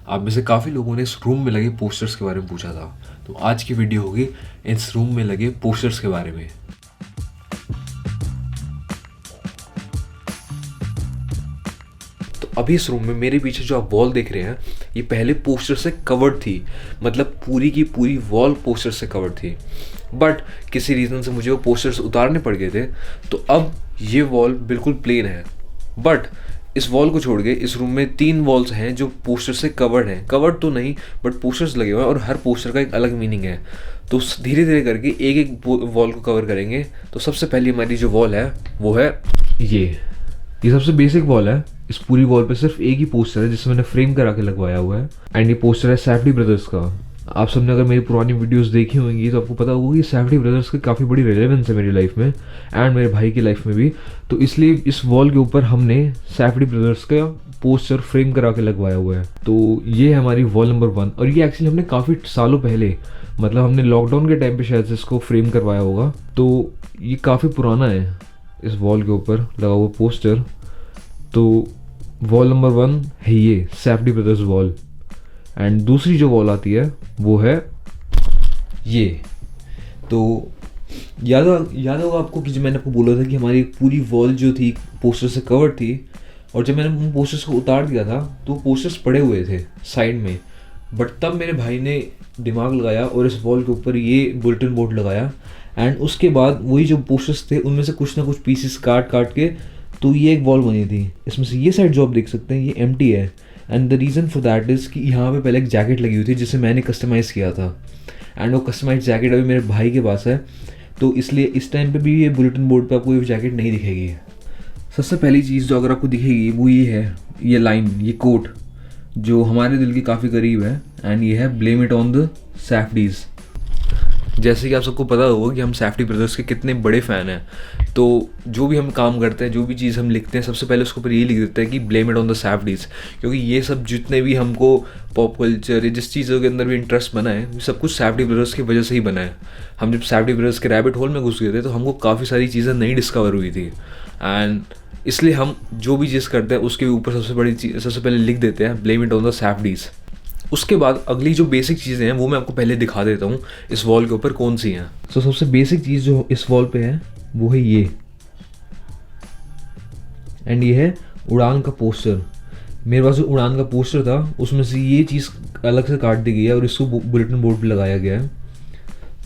आप में से काफ़ी लोगों ने इस रूम में लगे पोस्टर्स के बारे में पूछा था, तो आज की वीडियो होगी इस रूम में लगे पोस्टर्स के बारे में। तो अभी इस रूम में मेरे पीछे जो आप वॉल देख रहे हैं, ये पहले पोस्टर से कवर्ड थी, मतलब पूरी की पूरी वॉल पोस्टर से कवर्ड थी। बट किसी रीज़न से मुझे वो पोस्टर्स उतारने पड़ गए थे, तो अब ये वॉल बिल्कुल प्लेन है। बट इस वॉल को छोड़ के इस रूम में 3 वॉल्स हैं जो पोस्टर से कवर्ड हैं। कवर्ड तो नहीं, बट पोस्टर्स लगे हुए हैं और हर पोस्टर का एक अलग मीनिंग है। तो धीरे धीरे करके एक एक वॉल को कवर करेंगे। तो सबसे पहली हमारी जो वॉल है वो है ये सबसे बेसिक वॉल है। इस पूरी वॉल पे सिर्फ एक ही पोस्टर है जिसे मैंने फ्रेम करा के लगवाया हुआ है, एंड ये पोस्टर है सैफडी ब्रदर्स का। आप सबने अगर मेरी पुरानी वीडियोस देखी होंगी तो आपको पता होगा कि सैफडी ब्रदर्स की काफ़ी बड़ी रेलेवेंस है मेरी लाइफ में एंड मेरे भाई की लाइफ में भी। तो इसलिए इस वॉल के ऊपर हमने सैफडी ब्रदर्स का पोस्टर फ्रेम करा के लगवाया हुआ है। तो ये है हमारी वॉल नंबर 1, और ये एक्चुअली हमने काफ़ी सालों पहले, मतलब हमने लॉकडाउन के टाइम पे शायद से इसको फ्रेम करवाया होगा। तो ये काफ़ी पुराना है इस वॉल के ऊपर लगा हुआ पोस्टर। तो वॉल नंबर 1 है ये सैफडी ब्रदर्स वॉल, एंड दूसरी जो वॉल आती है वो है ये। तो याद होगा आपको कि जब मैंने आपको बोला था कि हमारी पूरी वॉल जो थी पोस्टर से कवर्ड थी, और जब मैंने उन पोस्टर्स को उतार दिया था तो पोस्टर्स पड़े हुए थे साइड में। बट तब मेरे भाई ने दिमाग लगाया और इस वॉल के ऊपर ये बुलेटिन बोर्ड लगाया, एंड उसके बाद वही जो पोस्टर्स थे उनमें से कुछ ना कुछ पीसेस काट के तो ये एक वॉल बनी थी। इसमें से ये साइड जो आप देख सकते हैं ये एम्प्टी है, and the reason for that is कि यहाँ पे पहले एक जैकेट लगी हुई थी जिसे मैंने कस्टमाइज़ किया था, एंड वो कस्टमाइज जैकेट अभी मेरे भाई के पास है। तो इसलिए इस टाइम पे भी ये बुलेटिन बोर्ड पे आपको ये जैकेट नहीं दिखेगी। सबसे पहली चीज़ जो अगर आपको दिखेगी वो ये है, ये लाइन, ये कोट जो हमारे दिल के काफ़ी करीब है, एंड ये है ब्लेम इट ऑन द सैफडीज़। जैसे कि आप सबको पता होगा कि हम सैफडी ब्रदर्स के कितने बड़े फ़ैन हैं। तो जो भी हम काम करते हैं, जो भी चीज़ हम लिखते हैं, सबसे पहले उसके ऊपर ये लिख देते हैं कि ब्लेम इट ऑन द सैफडीज़, क्योंकि ये सब जितने भी हमको पॉप कल्चर या जिस चीज़ों के अंदर भी इंटरेस्ट बना है, सब कुछ सैफडी ब्रदर्स की वजह से ही बना है। हम जब सैफडी ब्रदर्स के रैबिट होल में घुस गए थे तो हमको काफ़ी सारी चीज़ें नई डिस्कवर हुई थी, एंड इसलिए हम जो भी चीज़ करते हैं उसके ऊपर सबसे पहले लिख देते हैं ब्लेम इट ऑन द सैफडीज़। उसके बाद अगली जो बेसिक चीज़ें हैं वो मैं आपको पहले दिखा देता हूँ इस वॉल के ऊपर कौन सी हैं। तो सबसे बेसिक चीज़ जो इस वॉल पे है वो है ये, एंड ये है उड़ान का पोस्टर। मेरे पास जो उड़ान का पोस्टर था उसमें से ये चीज़ अलग से काट दी गई है और इसको बुलेटिन बोर्ड पे लगाया गया है।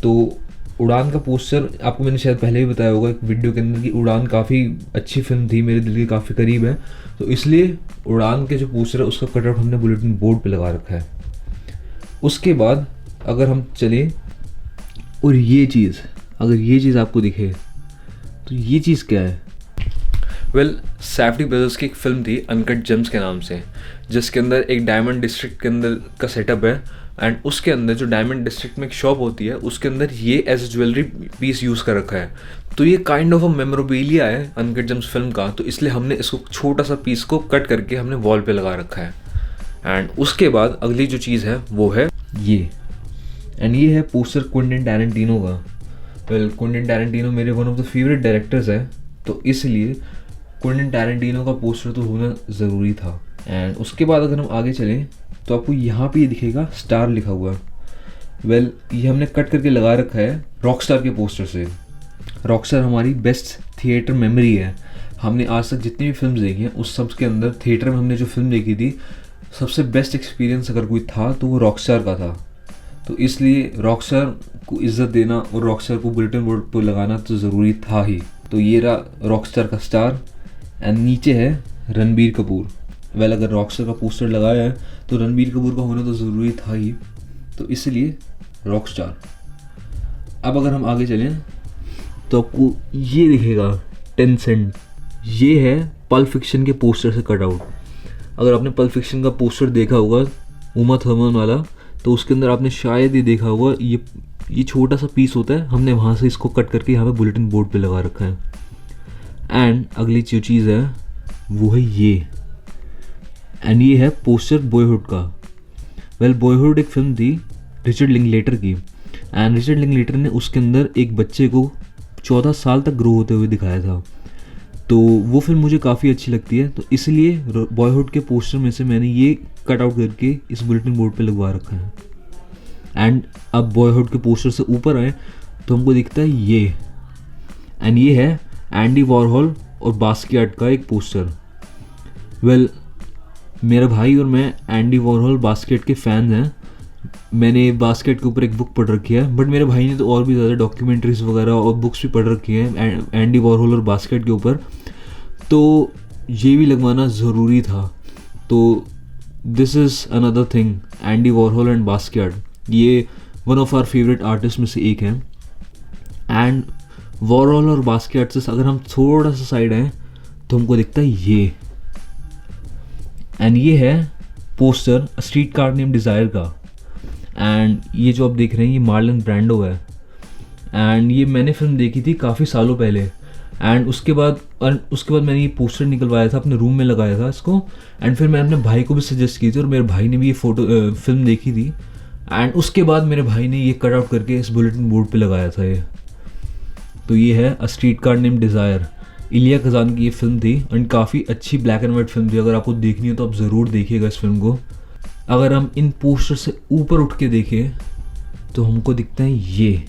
तो उड़ान का पोस्टर आपको मैंने शायद पहले भी बताया होगा एक वीडियो के अंदर कि उड़ान काफ़ी अच्छी फिल्म थी, मेरे दिल के काफ़ी करीब है। तो इसलिए उड़ान के जो पोस्टर है उसका कटआउट हमने बुलेटिन बोर्ड पे लगा रखा है। उसके बाद अगर हम चलें, और ये चीज़, अगर ये चीज़ आपको दिखे तो ये चीज़ क्या है? सैफडी ब्रदर्स की एक फिल्म थी अनकट जेम्स के नाम से, जिसके अंदर एक डायमंड डिस्ट्रिक्ट के अंदर का सेटअप है, एंड उसके अंदर जो डायमंड डिस्ट्रिक्ट में एक शॉप होती है उसके अंदर ये as a jewellery piece use कर रखा है। तो ये काइंड ऑफ अ मेमोरेबिलिया है अनकट जेम्स फिल्म का, तो इसलिए हमने इसको छोटा सा पीस को कट करके हमने वॉल पे लगा रखा है। एंड उसके बाद अगली जो चीज़ है वो है ये, एंड ये है पोस्टर क्विंटन टैरेंटिनो का। क्विंटन टैरेंटिनो मेरे one of the favourite directors है, तो इसलिए क्विंटन टैरेंटिनो का पोस्टर तो होना ज़रूरी था। एंड उसके बाद अगर हम आगे चलें तो आपको यहाँ पे ये दिखेगा स्टार लिखा हुआ। ये हमने कट करके लगा रखा है रॉकस्टार के पोस्टर से। रॉकस्टार हमारी बेस्ट थिएटर मेमोरी है। हमने आज तक जितनी भी फिल्म देखी हैं उस सब के अंदर थिएटर में हमने जो फिल्म देखी थी, सबसे बेस्ट एक्सपीरियंस अगर कोई था तो वो रॉकस्टार का था। तो इसलिए रॉकस्टार को इज़्ज़त देना और रॉकस्टार को बुलेटिन बोर्ड पर लगाना तो ज़रूरी था ही। तो ये रहा रॉकस्टार का स्टार, एंड नीचे है रणबीर कपूर। अगर रॉकस्टार का पोस्टर लगाया है तो रणबीर कपूर का होना तो ज़रूरी था ही, तो इसलिए रॉकस्टार। अब अगर हम आगे चलें तो आपको ये दिखेगा टेंसेंट। ये है पल्प फिक्शन के पोस्टर से कट आउट। अगर आपने पल्प फिक्शन का पोस्टर देखा होगा उमा थर्मन वाला, तो उसके अंदर आपने शायद ही देखा होगा ये छोटा सा पीस होता है, हमने वहाँ से इसको कट करके यहाँ पे बुलेटिन बोर्ड पे लगा रखा है। एंड अगली जो चीज़ है वो है ये, एंड ये है पोस्टर बॉयहुड का। बॉयहुड एक फिल्म थी रिचर्ड लिंकलेटर की, एंड रिचर्ड लिंकलेटर ने उसके अंदर एक बच्चे को 14 साल तक ग्रो होते हुए दिखाया था। तो वो फिल्म मुझे काफ़ी अच्छी लगती है, तो इसलिए बॉयहुड के पोस्टर में से मैंने ये कट आउट करके इस बुलेटिन बोर्ड पे लगवा रखा है। एंड अब बॉयहुड के पोस्टर से ऊपर आए तो हमको दिखता है ये, एंड ये है एंडी वॉरहॉल और बास्कियाट का एक पोस्टर। वेल, मेरा भाई और मैं एंडी वॉरहॉल बास्केट के फ़ैन हैं। मैंने बास्केट के ऊपर एक बुक पढ़ रखी है, बट मेरे भाई ने तो और भी ज़्यादा डॉक्यूमेंट्रीज वगैरह और बुक्स भी पढ़ रखी हैं एंडी वॉरहॉल और बास्केट के ऊपर, तो ये भी लगवाना ज़रूरी था। तो this is another thing, Andy Warhol and basket, ये one of our favourite artist में से एक हैं। एंड वॉरहॉल और बास्केट से अगर हम थोड़ा सा साइड आएँ तो हमको दिखता है ये, एंड ये है poster street car name desire का। एंड ये जो आप देख रहे हैं ये मार्लन ब्रांडो है। एंड ये मैंने फिल्म देखी थी काफ़ी सालों पहले, एंड उसके बाद मैंने ये पोस्टर निकलवाया था, अपने रूम में लगाया था इसको, एंड फिर मैंने अपने भाई को भी सजेस्ट की थी और मेरे भाई ने भी ये फिल्म देखी थी। एंड उसके बाद मेरे भाई ने ये कट आउट करके इस बुलेटिन बोर्ड पे लगाया था ये। तो ये है a streetcar name desire, Elia Kazan की ये फिल्म थी, एंड काफ़ी अच्छी ब्लैक एंड वाइट फिल्म थी। अगर आपको देखनी हो तो आप ज़रूर देखिएगा इस फिल्म को। अगर हम इन पोस्टर से ऊपर उठ के देखें तो हमको दिखता है ये।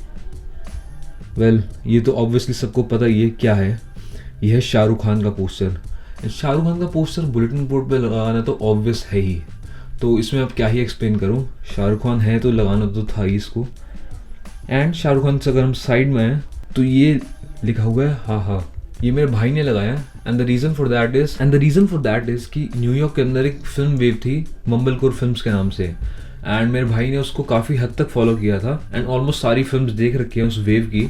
वेल, ये तो ऑब्वियसली सबको पता ये क्या है, ये है शाहरुख खान का पोस्टर। शाहरुख खान का पोस्टर बुलेटिन बोर्ड पे लगाना तो ऑब्वियस है ही, तो इसमें अब क्या ही एक्सप्लेन करूँ, शाहरुख खान है तो लगाना तो था ही इसको। एंड शाहरुख खान से अगर हम साइड में हैं तो ये लिखा हुआ है हा हा, ये मेरे भाई ने लगाया। And the reason for that is कि न्यूयॉर्क के अंदर एक फिल्म वेव थी मम्बलकोर फिल्म्स के नाम से, एंड मेरे भाई ने उसको काफ़ी हद तक फॉलो किया था, एंड ऑलमोस्ट सारी फिल्म्स देख रखी हैं उस वेव की।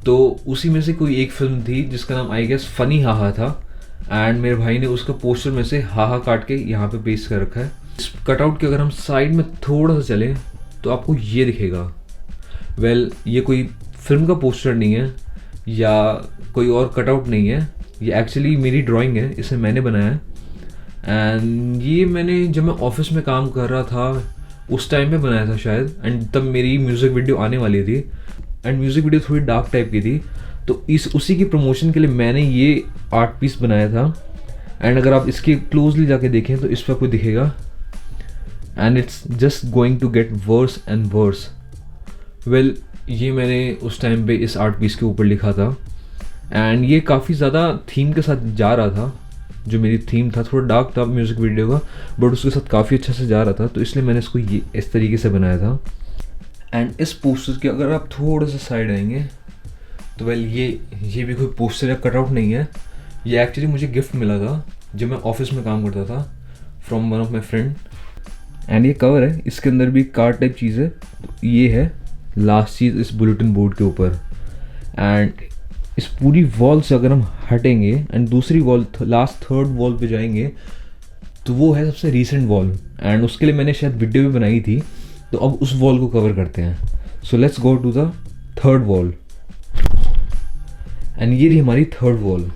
तो उसी में से कोई एक फिल्म थी जिसका नाम आई गेस फनी हाहा था, एंड मेरे भाई ने उसका पोस्टर में से हाहा काट के यहाँ पे पेस्ट कर रखा है। इस कटआउट के अगर हम साइड में थोड़ा सा चलें तो आपको ये दिखेगा। वेल, ये कोई फिल्म का पोस्टर नहीं है या कोई और कटआउट नहीं है, ये एक्चुअली मेरी ड्राइंग है, इसे मैंने बनाया है। एंड ये मैंने जब मैं ऑफिस में काम कर रहा था उस टाइम पे बनाया था शायद, एंड तब मेरी म्यूज़िक वीडियो आने वाली थी, एंड म्यूज़िक वीडियो थोड़ी डार्क टाइप की थी, तो उसी की प्रमोशन के लिए मैंने ये आर्ट पीस बनाया था। एंड अगर आप इसके क्लोजली जाके देखें तो इस पर आपको दिखेगा, and it's just going to get worse and worse. Well, ये मैंने उस टाइम पे इस आर्ट पीस के ऊपर लिखा था, एंड ये काफ़ी ज़्यादा थीम के साथ जा रहा था। जो मेरी थीम था थोड़ा डार्क था म्यूज़िक वीडियो का, बट उसके साथ काफ़ी अच्छा से जा रहा था, तो इसलिए मैंने इसको ये इस तरीके से बनाया था। एंड इस पोस्टर के अगर आप थोड़ा सा साइड आएंगे तो वेल, ये भी कोई पोस्टर या कटआउट नहीं है, ये एक्चुअली मुझे गिफ्ट मिला था जब मैं ऑफिस में काम करता था from one of my friend. And ये कवर है, इसके अंदर भी कार्ड टाइप चीज़ है, तो ये है लास्ट चीज़ इस बुलेटिन बोर्ड के ऊपर। एंड इस पूरी वॉल से अगर हम हटेंगे एंड दूसरी वॉल लास्ट थर्ड वॉल पे जाएंगे तो वो है सबसे रीसेंट वॉल, एंड उसके लिए मैंने शायद वीडियो भी बनाई थी, तो अब उस वॉल को कवर करते हैं। So let's go to the third wall, and ये रही हमारी थर्ड वॉल।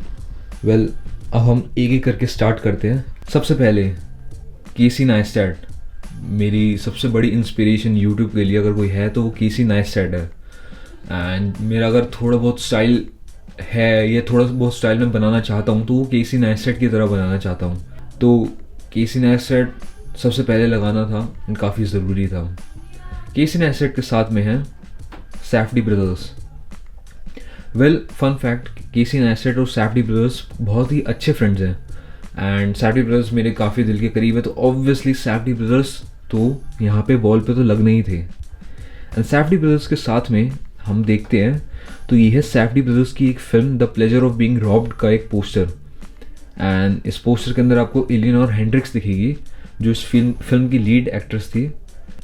वेल, अब हम एक एक करके स्टार्ट करते हैं। सबसे पहले केसी नाइस्टैट, मेरी सबसे बड़ी इंस्पिरेशन यूट्यूब के लिए अगर कोई है तो वो केसी नाइस्टैट है। एंड मेरा अगर थोड़ा बहुत स्टाइल है या थोड़ा बहुत स्टाइल में बनाना चाहता हूँ तो वो केसी नाइस्टैट की तरह बनाना चाहता हूँ, तो केसी नाइस्टैट सबसे पहले लगाना था, काफ़ी ज़रूरी था। केसी नाइस्टैट के साथ में है Safdie brothers. Well, fun fact, Casey Neistat और सैफडी ब्रदर्स बहुत ही अच्छे फ्रेंड्स हैं, एंड सैफडी ब्रदर्स मेरे काफ़ी दिल के करीब है, तो ऑब्वियसली सैफडी ब्रदर्स तो यहाँ पे वॉल पे तो लगने ही थे। एंड सैफडी ब्रदर्स के साथ में हम देखते हैं तो ये है सैफडी ब्रदर्स की एक film the pleasure of being robbed का एक पोस्टर। एंड इस पोस्टर के अंदर आपको एलिनोर हेंड्रिक्स दिखेगी जो इस फिल्म की लीड एक्ट्रेस थी,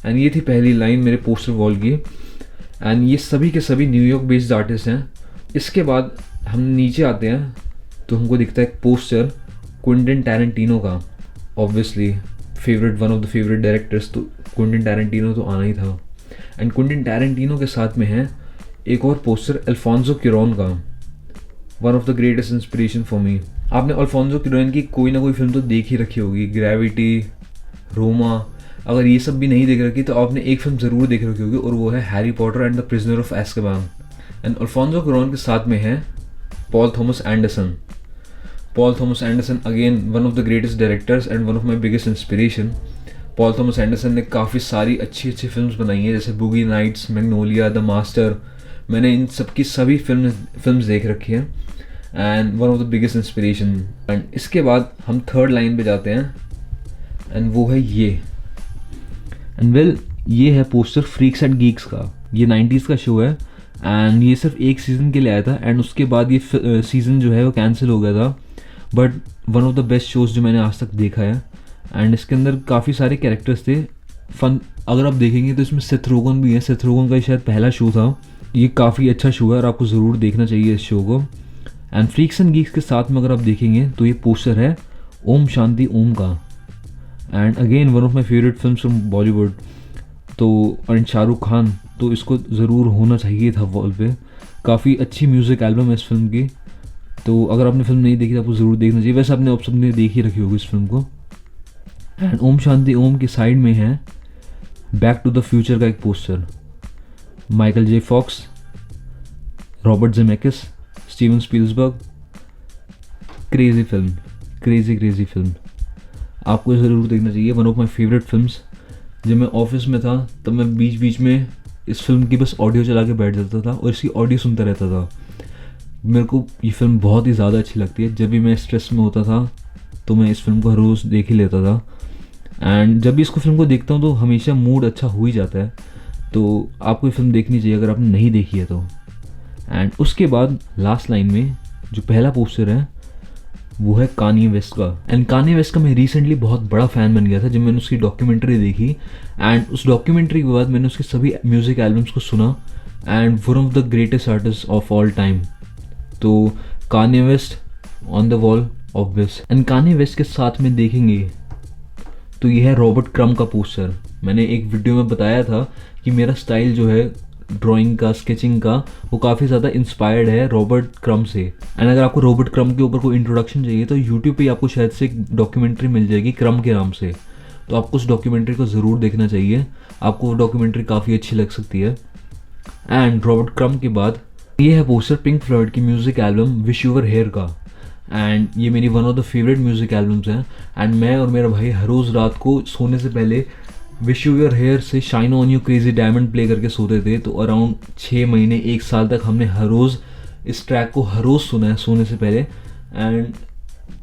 एंड ये थी पहली लाइन मेरे पोस्टर वॉल की। एंड ये सभी के सभी न्यूयॉर्क बेस्ड आर्टिस्ट हैं। इसके बाद हम नीचे आते हैं तो हमको दिखता है एक पोस्टर क्विंटन टैरेंटिनो का, obviously one of the favourite directors, तो क्विंटन टैरेंटिनो तो आना ही था। एंड क्विंटन टैरेंटिनो के साथ में है एक और पोस्टर अल्फोंसो क्यूरॉन का, one of the greatest inspiration for me. आपने अल्फोंसो क्यूरॉन की कोई ना कोई फिल्म तो देख ही रखी होगी, ग्रेविटी, रोमा। अगर ये सब भी नहीं देख रखी तो आपने एक फिल्म ज़रूर देख रखी होगी, और वो है Harry Potter and the Prisoner of Azkaban. And Alfonso Cuaron के साथ में है Paul Thomas Anderson. Paul Thomas Anderson again one of the greatest directors and one of my biggest inspiration. Paul Thomas Anderson ने काफ़ी सारी अच्छी अच्छी films बनाई हैं, जैसे Boogie Nights, Magnolia, The Master. मैंने इन सब की सभी फिल्म्स देख रखी हैं and one of the biggest inspiration. And इसके बाद हम थर्ड लाइन पे जाते हैं एंड वो है ये। एंड वेल ये है पोस्टर फ्रीक्स एंड गीक्स का। ये 90s का शो है एंड ये सिर्फ एक सीज़न के लिए आया था एंड उसके बाद ये सीज़न जो है वो कैंसिल हो गया था, but one of the best shows जो मैंने आज तक देखा है। एंड इसके अंदर काफ़ी सारे कैरेक्टर्स थे फन। अगर आप देखेंगे तो इसमें सेथ रोगन भी है। सेथ रोगन का शायद पहला शो था। ये काफ़ी अच्छा शो है और आपको ज़रूर देखना चाहिए इस शो को। एंड फ्रीक्स एंड गीक्स के साथ में अगर आप देखेंगे तो ये पोस्टर है ओम शांति ओम का। And again one of my favourite film from Bollywood. तो एंड शाहरुख खान, तो इसको ज़रूर होना चाहिए था वॉल पे। काफ़ी अच्छी म्यूज़िक एल्बम है इस फिल्म की, तो अगर आपने फिल्म नहीं देखी तो आपको ज़रूर देखना चाहिए। वैसे आपने सबने देख ही रखी होगी इस फिल्म को। एंड ओम शांति ओम के साइड में है बैक टू द फ्यूचर का एक poster. Michael J Fox, Robert Zemeckis, Steven Spielberg. Crazy film, crazy film, आपको ज़रूर देखना चाहिए। One of my favourite films. जब मैं ऑफिस में था तब मैं बीच बीच में इस फिल्म की बस ऑडियो चला के बैठ जाता था और इसकी ऑडियो सुनता रहता था। मेरे को ये फिल्म बहुत ही ज़्यादा अच्छी लगती है। जब भी मैं स्ट्रेस में होता था तो मैं इस फिल्म को हर रोज़ देख ही लेता था एंड जब भी इसको फिल्म को देखता हूँ तो हमेशा मूड अच्छा हो ही जाता है। तो आपको ये फिल्म देखनी चाहिए अगर आपने नहीं देखी है तो। एंड उसके बाद लास्ट लाइन में जो पहला पोस्टर है वो है कान्ये वेस्ट का। एंड कान्ये वेस्ट का मैं रिसेंटली बहुत बड़ा फ़ैन बन गया था जब मैंने उसकी डॉक्यूमेंट्री देखी। एंड उस डॉक्यूमेंट्री के बाद मैंने उसके सभी म्यूज़िक एल्बम्स को सुना and one of the greatest artist of all time. तो Kanye West on the wall obvious. And Kanye West के साथ में देखेंगे तो ये है रॉबर्ट क्रम्ब का पोस्टर। मैंने एक वीडियो में बताया था कि मेरा स्टाइल जो है ड्राइंग का, स्केचिंग का, वो काफ़ी ज़्यादा इंस्पायर्ड है रॉबर्ट क्रम्ब से। एंड अगर आपको रॉबर्ट क्रम्ब के ऊपर कोई इंट्रोडक्शन चाहिए तो यूट्यूब पे आपको शायद से एक डॉक्यूमेंट्री मिल जाएगी क्रम्ब के नाम से। तो आपको उस डॉक्यूमेंट्री को ज़रूर देखना चाहिए, आपको वो डॉक्यूमेंट्री काफ़ी अच्छी लग सकती है। एंड रॉबर्ट क्रम्ब के बाद ये है पोस्टर पिंक फ्लॉयड की music album wish you were here का। एंड ये मेरी one of the favourite music albums हैं। एंड मैं और मेरा भाई हर रोज़ रात को सोने से पहले विश यू वर हियर से shine on you crazy diamond play करके सोते थे। तो अराउंड 6 महीने 1 साल तक हमने हर रोज़ इस ट्रैक को हर रोज़ सुना है सोने से पहले। एंड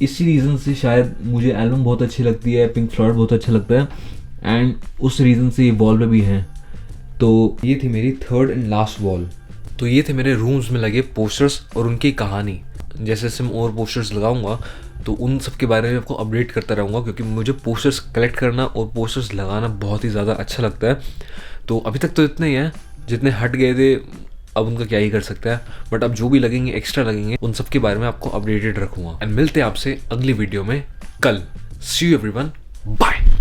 इसी रीज़न से शायद मुझे एल्बम बहुत अच्छी लगती है, पिंक फ्लॉयड बहुत अच्छा लगता है एंड उस रीज़न से ये वॉल पे भी हैं। तो ये थी मेरी थर्ड एंड लास्ट वॉल। तो ये थे मेरे रूम्स में लगे पोस्टर्स और उनकी कहानी। जैसे जैसे मैं और पोस्टर्स लगाऊंगा तो उन सब के बारे में आपको अपडेट करता रहूँगा, क्योंकि मुझे पोस्टर्स कलेक्ट करना और पोस्टर्स लगाना बहुत ही ज़्यादा अच्छा लगता है। तो अभी तक तो इतने ही हैं, जितने हट गए थे अब उनका क्या ही कर सकता है, बट अब जो भी लगेंगे एक्स्ट्रा लगेंगे उन सब के बारे में आपको अपडेटेड रखूँगा। एंड मिलते हैं आपसे अगली वीडियो में कल। सी यू एवरीवन, बाय।